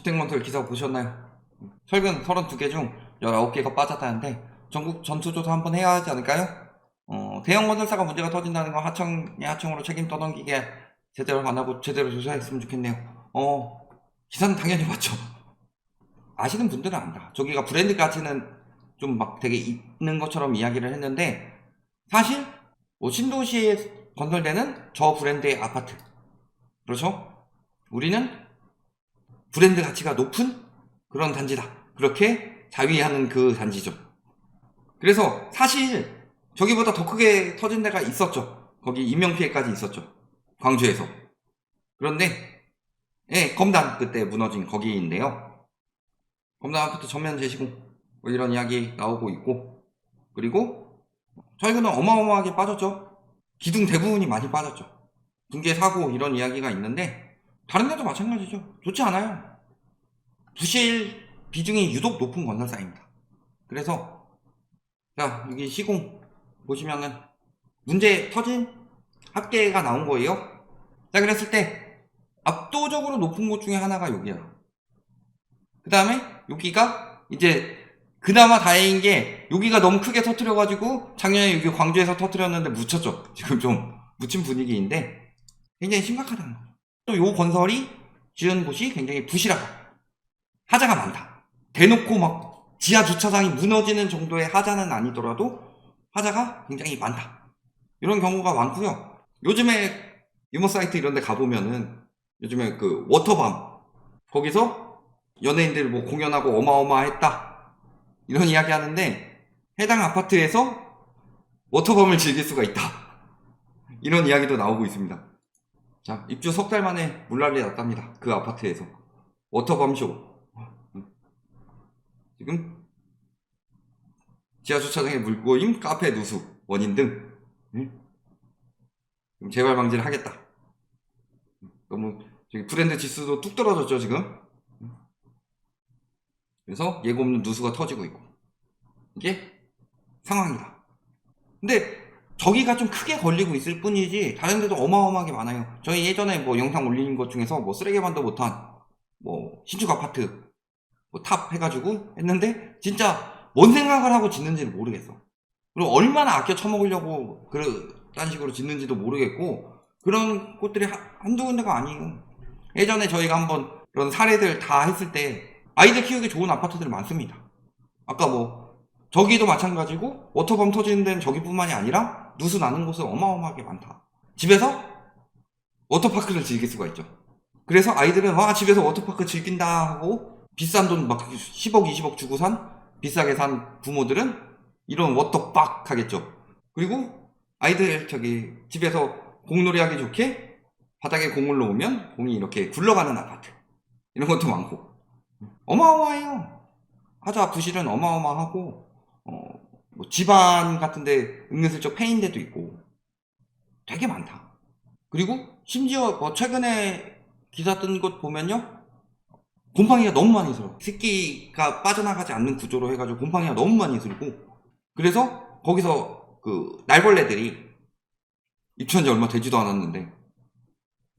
주택건설 기사 보셨나요? 최근 32개 중 19개가 빠졌다는데 전국 전수조사 한번 해야 하지 않을까요? 대형 건설사가 문제가 터진다는 건 하청으로 책임 떠넘기게 제대로 안 하고 제대로 조사했으면 좋겠네요. 기사는 당연히 봤죠. 아시는 분들은 안다. 저기가 브랜드 가치는 좀 막 되게 있는 것처럼 이야기를 했는데 사실 신도시에 건설되는 저 브랜드의 아파트, 그렇죠? 우리는 브랜드 가치가 높은 그런 단지다, 그렇게 자위하는 그 단지죠. 그래서 사실 저기보다 더 크게 터진 데가 있었죠. 거기 인명피해까지 있었죠, 광주에서. 그런데 검단 그때 무너진 거기인데요, 검단 아파트 전면 재시공 뭐 이런 이야기 나오고 있고, 그리고 최근에 어마어마하게 빠졌죠. 기둥 대부분이 많이 빠졌죠. 붕괴 사고 이런 이야기가 있는데 다른 데도 마찬가지죠. 좋지 않아요. 부실 비중이 유독 높은 건설사입니다. 그래서 자, 여기 시공 보시면은 문제 터진 합계가 나온 거예요. 자, 그랬을 때 압도적으로 높은 곳 중에 하나가 여기야. 그 다음에 여기가 이제 그나마 다행인 게 여기가 너무 크게 터뜨려가지고 작년에 여기 광주에서 터뜨렸는데 묻혔죠. 지금 좀 묻힌 분위기인데 굉장히 심각하다는 거죠. 또 요 건설이 지은 곳이 굉장히 부실하다, 하자가 많다. 대놓고 막 지하 주차장이 무너지는 정도의 하자는 아니더라도 하자가 굉장히 많다, 이런 경우가 많고요. 요즘에 유머 사이트 이런 데 가보면은 요즘에 그 워터밤, 거기서 연예인들 뭐 공연하고 어마어마했다 이런 이야기 하는데 해당 아파트에서 워터밤을 즐길 수가 있다, 이런 이야기도 나오고 있습니다. 자, 입주 석 달 만에 물난리 났답니다. 그 아파트에서 워터밤쇼. 지금 지하주차장에 물고임, 카페 누수, 원인 등 재발 방지를 하겠다. 너무 저기 브랜드 지수도 뚝 떨어졌죠 지금. 그래서 예고 없는 누수가 터지고 있고, 이게 상황이다. 근데 저기가 좀 크게 걸리고 있을 뿐이지 다른 데도 어마어마하게 많아요. 저희 예전에 뭐 영상 올린 것 중에서 뭐 쓰레기반도 못한 뭐 신축 아파트 뭐 탑 해가지고 했는데 진짜 뭔 생각을 하고 짓는지를 모르겠어. 그리고 얼마나 아껴 처먹으려고 그런 식으로 짓는지도 모르겠고, 그런 곳들이 한두 군데가 아니에요. 예전에 저희가 한번 그런 사례들 다 했을 때 아이들 키우기 좋은 아파트들 많습니다. 아까 뭐 저기도 마찬가지고 워터밤 터지는 데는 저기뿐만이 아니라 누수 나는 곳은 어마어마하게 많다. 집에서 워터파크를 즐길 수가 있죠. 그래서 아이들은 와, 집에서 워터파크 즐긴다 하고 비싼 돈 막 10억 20억 주고 산, 비싸게 산 부모들은 이런 워터박 하겠죠. 그리고 아이들 저기 집에서 공놀이 하기 좋게 바닥에 공을 놓으면 공이 이렇게 굴러가는 아파트, 이런 것도 많고 어마어마해요. 하자 부실은 어마어마하고 뭐 집안 같은데 은근슬쩍 패인 데도 있고 되게 많다. 그리고 심지어 뭐 최근에 기사 뜬 것 보면요, 곰팡이가 너무 많이 슬어. 습기가 빠져나가지 않는 구조로 해가지고 곰팡이가 너무 많이 슬고, 그래서 거기서 그 날벌레들이 입주한 지 얼마 되지도 않았는데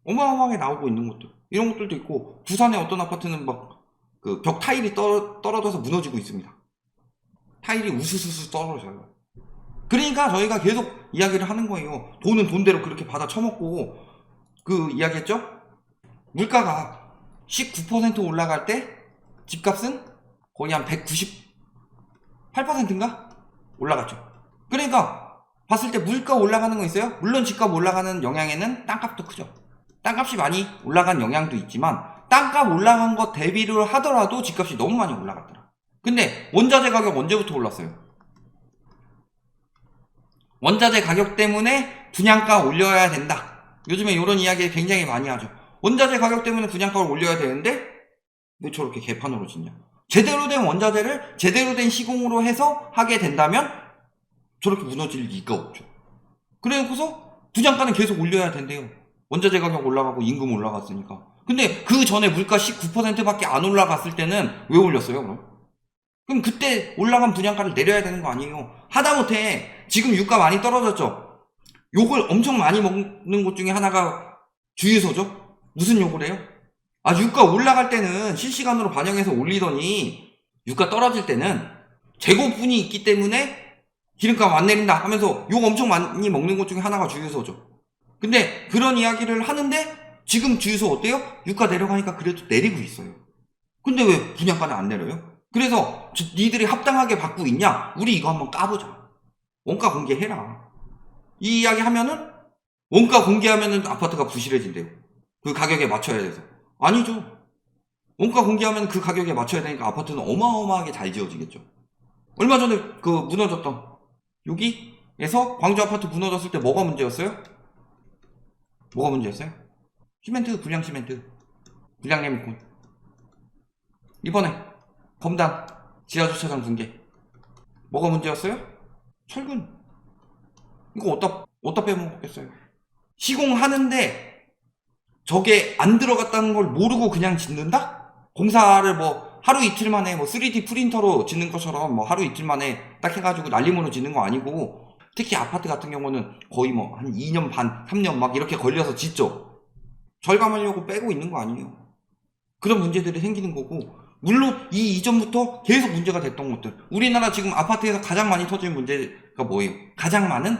어마어마하게 나오고 있는 것들, 이런 것들도 있고, 부산의 어떤 아파트는 막 그 벽 타일이 떨어져서 무너지고 있습니다. 타일이 우수수수 떨어져요. 그러니까 저희가 계속 이야기를 하는 거예요. 돈은 돈대로 그렇게 받아 처먹고, 그 이야기했죠? 물가가 19% 올라갈 때 집값은 거의 한 198%인가? 올라갔죠. 그러니까 봤을 때 물가 올라가는 거 있어요? 물론 집값 올라가는 영향에는 땅값도 크죠. 땅값이 많이 올라간 영향도 있지만 땅값 올라간 것 대비를 하더라도 집값이 너무 많이 올라갔더라. 근데 원자재 가격 언제부터 올랐어요? 원자재 가격 때문에 분양가 올려야 된다, 요즘에 이런 이야기 굉장히 많이 하죠. 원자재 가격 때문에 분양가를 올려야 되는데 왜 저렇게 개판으로 짓냐. 제대로 된 원자재를 제대로 된 시공으로 해서 하게 된다면 저렇게 무너질 리가 없죠. 그래놓고서 분양가는 계속 올려야 된대요. 원자재 가격 올라가고 임금 올라갔으니까. 근데 그 전에 물가 19%밖에 안 올라갔을 때는 왜 올렸어요 그럼? 그럼 그때 올라간 분양가를 내려야 되는 거 아니에요? 하다못해 지금 유가 많이 떨어졌죠? 욕을 엄청 많이 먹는 것 중에 하나가 주유소죠? 무슨 욕을 해요? 유가 올라갈 때는 실시간으로 반영해서 올리더니 유가 떨어질 때는 재고분이 있기 때문에 기름값 안 내린다 하면서 욕 엄청 많이 먹는 것 중에 하나가 주유소죠. 근데 그런 이야기를 하는데 지금 주유소 어때요? 유가 내려가니까 그래도 내리고 있어요. 근데 왜 분양가는 안 내려요? 그래서 니들이 합당하게 받고 있냐? 우리 이거 한번 까보자. 원가 공개해라. 이 이야기 하면은 원가 공개하면은 아파트가 부실해진대요. 그 가격에 맞춰야 돼서. 아니죠. 원가 공개하면 그 가격에 맞춰야 되니까 아파트는 어마어마하게 잘 지어지겠죠. 얼마 전에 그 무너졌던 여기에서 광주 아파트 무너졌을 때 뭐가 문제였어요? 뭐가 문제였어요? 시멘트, 불량 시멘트, 불량 레미콘. 이번에 검단 지하주차장 붕괴 뭐가 문제였어요? 철근. 이거 어디다 빼먹겠어요? 시공하는데 저게 안 들어갔다는 걸 모르고 그냥 짓는다? 공사를 뭐 하루 이틀 만에 뭐 3D 프린터로 짓는 것처럼 뭐 하루 이틀 만에 딱 해가지고 날림으로 짓는 거 아니고, 특히 아파트 같은 경우는 거의 뭐 한 2년 반, 3년 막 이렇게 걸려서 짓죠. 절감하려고 빼고 있는 거 아니에요. 그런 문제들이 생기는 거고, 물론 이 이전부터 계속 문제가 됐던 것들. 우리나라 지금 아파트에서 가장 많이 터지는 문제가 뭐예요? 가장 많은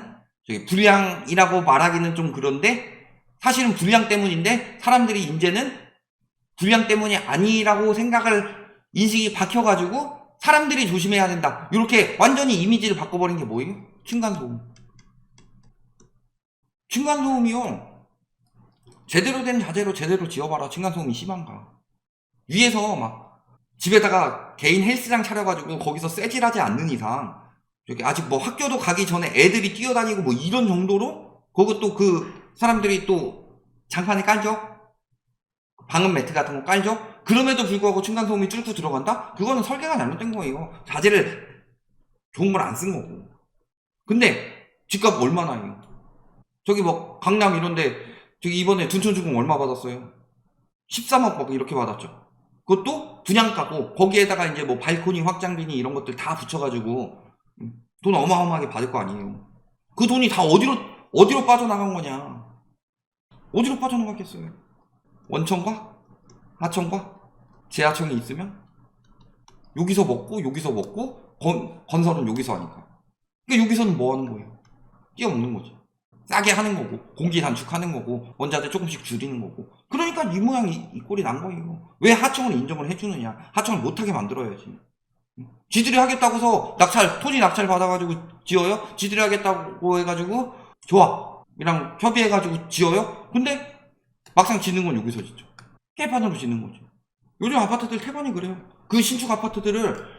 불량이라고 말하기는 좀 그런데 사실은 불량 때문인데 사람들이 이제는 불량 때문이 아니라고 생각을 인식이 박혀가지고 사람들이 조심해야 된다. 이렇게 완전히 이미지를 바꿔버린 게 뭐예요? 층간소음. 층간소음이요. 제대로 된 자재로 제대로 지어봐라. 층간소음이 심한가. 위에서 막 집에다가 개인 헬스장 차려가지고 거기서 쇠질하지 않는 이상 저기 아직 뭐 학교도 가기 전에 애들이 뛰어다니고 뭐 이런 정도로 그것도 그 사람들이 또 장판에 깔죠. 방음 매트 같은 거 깔죠. 그럼에도 불구하고 층간소음이 뚫고 들어간다? 그거는 설계가 잘못된 거예요. 자재를 좋은 걸 안 쓴 거고. 근데 집값 얼마나 해요? 저기 뭐 강남 이런데 저기 이번에 둔촌주공 얼마 받았어요? 13억 막 이렇게 받았죠. 그것도 분양가고 거기에다가 이제 뭐 발코니 확장비니 이런 것들 다 붙여가지고 돈 어마어마하게 받을 거 아니에요. 그 돈이 다 어디로 빠져나간 거냐? 어디로 빠져나갔겠어요? 원청과 하청과 재하청이 있으면 여기서 먹고 건설은 여기서 하니까. 그러니까 여기서는 뭐 하는 거예요? 뛰어먹는 거지. 싸게 하는 거고 공기 단축하는 거고 원자재 조금씩 줄이는 거고. 그러니까 이 모양 이 꼴이 난 거예요. 왜 하청을 인정을 해주느냐? 하청을 못하게 만들어야지. 지들이 하겠다고서 토지 낙찰 받아가지고 지어요? 지들이 하겠다고 해가지고 조합이랑 협의해가지고 지어요? 근데 막상 짓는 건 여기서 짓죠. 개판으로 짓는 거지. 요즘 아파트들 태반이 그래요. 그 신축 아파트들을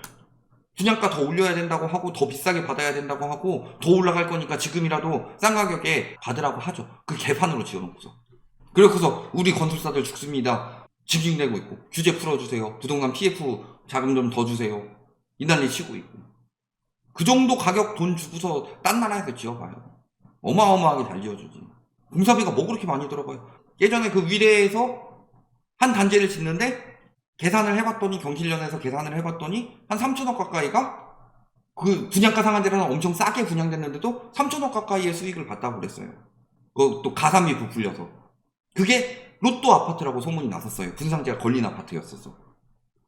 분양가 더 올려야 된다고 하고 더 비싸게 받아야 된다고 하고 더 올라갈 거니까 지금이라도 싼 가격에 받으라고 하죠. 그 개판으로 지어놓고서. 그래서 우리 건설사들 죽습니다. 징징대고 있고 규제 풀어주세요. 부동산 PF 자금 좀 더 주세요. 이 난리 치고 있고. 그 정도 가격 돈 주고서 딴 나라에서 지어봐요. 어마어마하게 잘 지어주지. 공사비가 뭐 그렇게 많이 들어가요. 예전에 그 위례에서 한 단지를 짓는데 계산을 해봤더니 경실련에서 계산을 해봤더니 한 3천억 가까이가 그 분양가 상한제라는 엄청 싸게 분양됐는데도 3천억 가까이의 수익을 봤다고 그랬어요. 또 가산비 부풀려서. 그게 로또 아파트라고 소문이 났었어요. 분상제가 걸린 아파트였었어.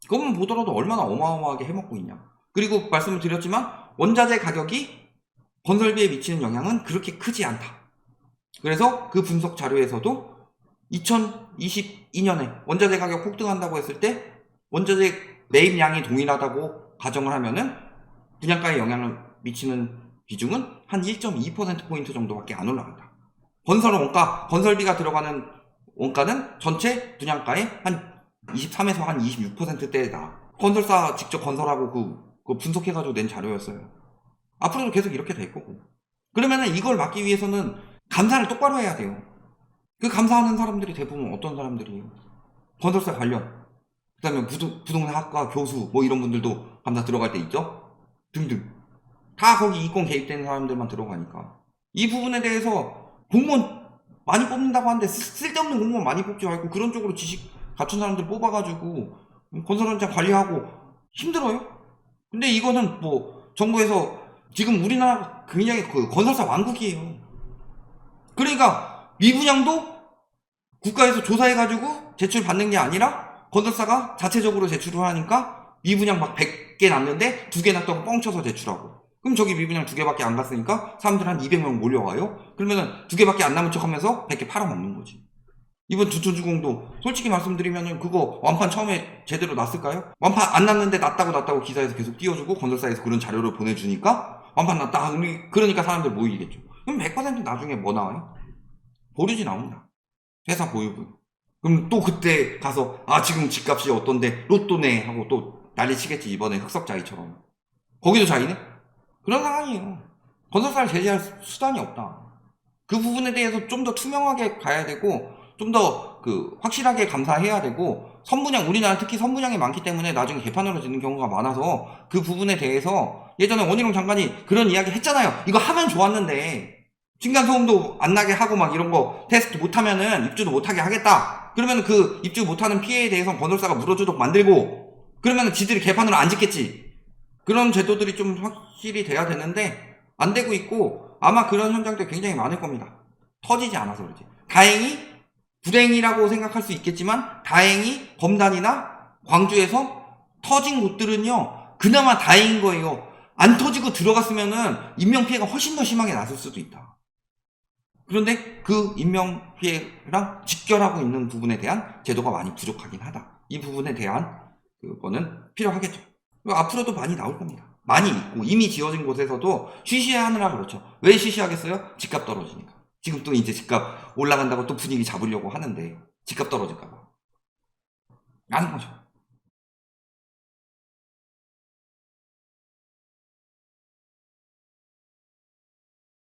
그것만 보더라도 얼마나 어마어마하게 해먹고 있냐. 그리고 말씀을 드렸지만 원자재 가격이 건설비에 미치는 영향은 그렇게 크지 않다. 그래서 그 분석 자료에서도 2022년에 원자재 가격 폭등한다고 했을 때 원자재 매입량이 동일하다고 가정을 하면은 분양가에 영향을 미치는 비중은 한 1.2%포인트 정도밖에 안 올라간다. 건설비가 들어가는 원가는 전체 분양가의 한 23에서 한 26%대다. 건설사 직접 건설하고 그 분석해가지고 낸 자료였어요. 앞으로도 계속 이렇게 될 거고. 그러면은 이걸 막기 위해서는 감사를 똑바로 해야 돼요. 그 감사하는 사람들이 대부분 어떤 사람들이에요? 건설사 관련, 그 다음에 부동산 학과 교수 뭐 이런 분들도 감사 들어갈 때 있죠? 등등. 다 거기 이권 개입되는 사람들만 들어가니까. 이 부분에 대해서 공무원 많이 뽑는다고 하는데 쓸데없는 공무원 많이 뽑지 말고 그런 쪽으로 지식 갖춘 사람들 뽑아가지고 건설 현장 관리하고 힘들어요? 근데 이거는 뭐 정부에서 지금 우리나라 굉장히 그 건설사 왕국이에요. 그러니까 미분양도 국가에서 조사해가지고 제출 받는 게 아니라 건설사가 자체적으로 제출을 하니까 미분양 막 100개 났는데 2개 났다고 뻥쳐서 제출하고, 그럼 저기 미분양 2개밖에 안 갔으니까 사람들 한 200명 몰려와요. 그러면은 2개밖에 안 남은 척 하면서 100개 팔아먹는 거지. 이번 두천주공도 솔직히 말씀드리면은 그거 완판 처음에 제대로 났을까요? 완판 안 났는데 났다고 기사에서 계속 띄워주고 건설사에서 그런 자료를 보내주니까 완판 났다. 그러니까 사람들 모이겠죠. 그럼 100% 나중에 뭐 나와요? 보류지 나옵니다. 회사 보유분. 그럼 또 그때 가서 지금 집값이 어떤데 로또네 하고 또 난리 치겠지. 이번에 흑석자이처럼. 거기도 자기네? 그런 상황이에요. 건설사를 제재할 수단이 없다. 그 부분에 대해서 좀 더 투명하게 가야 되고 좀 더 확실하게 감사해야 되고, 선분양, 우리나라 특히 선분양이 많기 때문에 나중에 개판으로 짓는 경우가 많아서 그 부분에 대해서 예전에 원희룡 장관이 그런 이야기 했잖아요. 이거 하면 좋았는데 층간소음도 안 나게 하고 막 이런 거 테스트 못하면은 입주도 못하게 하겠다. 그러면 그 입주 못하는 피해에 대해서 건설사가 물어주도록 만들고, 그러면 지들이 개판으로 안 짓겠지. 그런 제도들이 좀 확실히 돼야 되는데 안 되고 있고, 아마 그런 현장도 굉장히 많을 겁니다. 터지지 않아서 그러지. 다행히 불행이라고 생각할 수 있겠지만 다행히 검단이나 광주에서 터진 곳들은요 그나마 다행인 거예요. 안 터지고 들어갔으면은 인명피해가 훨씬 더 심하게 났을 수도 있다. 그런데 그 인명피해랑 직결하고 있는 부분에 대한 제도가 많이 부족하긴 하다. 이 부분에 대한 그거는 필요하겠죠. 앞으로도 많이 나올 겁니다. 많이 있고 이미 지어진 곳에서도 쉬쉬하느라 그렇죠. 왜 쉬쉬하겠어요? 집값 떨어지니까. 지금 또 이제 집값 올라간다고 또 분위기 잡으려고 하는데 집값 떨어질까봐. 라는 거죠.